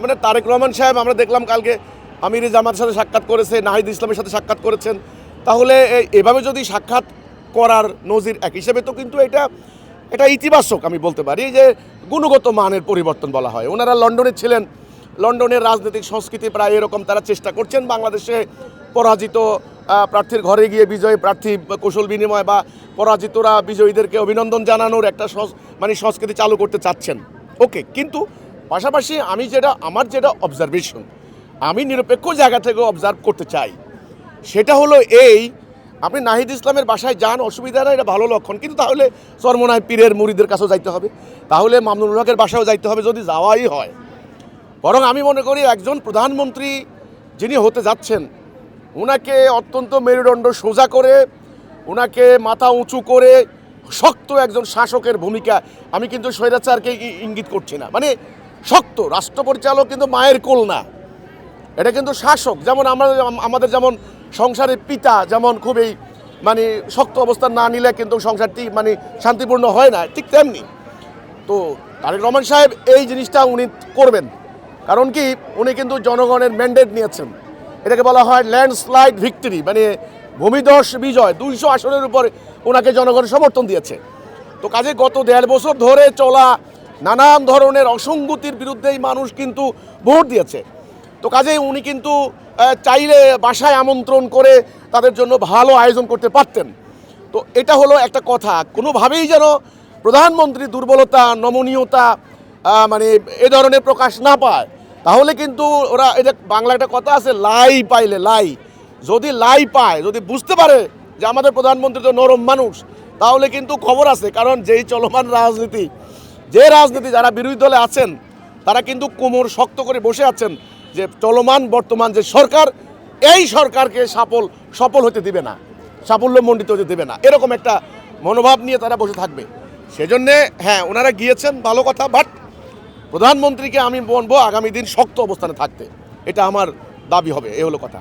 মানে তারেক রহমান সাহেব আমরা দেখলাম কালকে আমির জামাতের সাথে সাক্ষাৎ করেছে, নাহিদ ইসলামের সাথে সাক্ষাৎ করেছেন। তাহলে এভাবে যদি সাক্ষাৎ করার নজির এক হিসেবে তো কিন্তু এটা ইতিবাচক আমি বলতে পারি, যে গুণগত মানের পরিবর্তন বলা হয়। ওনারা লন্ডনে ছিলেন, লন্ডনের রাজনৈতিক সংস্কৃতি প্রায় এরকম, তারা চেষ্টা করছেন বাংলাদেশে পরাজিত প্রার্থীর ঘরে গিয়ে বিজয়ী প্রার্থী কৌশল বিনিময় বা পরাজিতরা বিজয়ীদেরকে অভিনন্দন জানানোর একটা সংস্কৃতি চালু করতে চাচ্ছেন। ওকে, কিন্তু পাশাপাশি আমার যেটা অবজারভেশন, আমি নিরপেক্ষ জায়গা থেকে অবজার্ভ করতে চাই, সেটা হলো আপনি নাহিদ ইসলামের বাসায় যান, অসুবিধা নেই, এটা ভালো লক্ষণ। কিন্তু তাহলে চরমোনাই পীরের মুরিদের কাছেও যাইতে হবে, তাহলে মামুনুল হকের বাসায়ও যাইতে হবে যদি যাওয়াই হয়। বরং আমি মনে করি একজন প্রধানমন্ত্রী যিনি হতে যাচ্ছেন, ওনাকে অত্যন্ত মেরুদণ্ড সোজা করে, ওনাকে মাথা উঁচু করে শক্ত একজন শাসকের ভূমিকা, আমি কিন্তু স্বৈরাচারকে ইঙ্গিত করছি না, মানে শক্ত রাষ্ট্র পরিচালক কিন্তু মায়ের কোল না, এটা কিন্তু শাসক। যেমন আমাদের যেমন সংসারের পিতা যেমন খুবই মানে শক্ত অবস্থান না নিলে কিন্তু সংসারটি মানে শান্তিপূর্ণ হয় না, ঠিক তেমনি তো তারেক রহমান সাহেব এই জিনিসটা উনি করবেন। কারণ কি, উনি কিন্তু জনগণের ম্যান্ডেট নিয়েছেন, এটাকে বলা হয় ল্যান্ডস্লাইড ভিক্টরি, মানে ভূমিধস বিজয়। 200 আসনের উপরে ওনাকে জনগণ সমর্থন দিয়েছে। তো কাজে গত 1.5 বছর ধরে চলা নানান ধরনের অসঙ্গতির বিরুদ্ধেই মানুষ কিন্তু ভোট দিয়েছে। তো কাজেই উনি কিন্তু চাইলে বাসায় আমন্ত্রণ করে তাদের জন্য ভালো আয়োজন করতে পারতেন। তো এটা হলো একটা কথা, কোনোভাবেই যেন প্রধানমন্ত্রী দুর্বলতা, নমনীয়তা মানে এ ধরনের প্রকাশ না পায়। তাহলে কিন্তু ওরা, এটা বাংলা একটা কথা আছে, লাই পাইলে লাই, যদি লাই পায়, যদি বুঝতে পারে যে আমাদের প্রধানমন্ত্রী তো নরম মানুষ, তাহলে কিন্তু খবর আছে। কারণ যেই চলমান রাজনীতি, যারা বিরোধী দলে আছেন তারা কিন্তু কোমর শক্ত করে বসে আছেন যে চলমান বর্তমান যে সরকার, এই সরকারকে সফল হতে দিবে না, সাফল্যমণ্ডিত হতে দেবে না, এরকম একটা মনোভাব নিয়ে তারা বসে থাকবে। সেজন্যে হ্যাঁ, ওনারা গিয়েছেন, ভালো কথা, বাট প্রধানমন্ত্রীকে আমি বলবো আগামী দিন শক্ত অবস্থানে থাকতে, এটা আমার দাবি হবে, এ হলো কথা।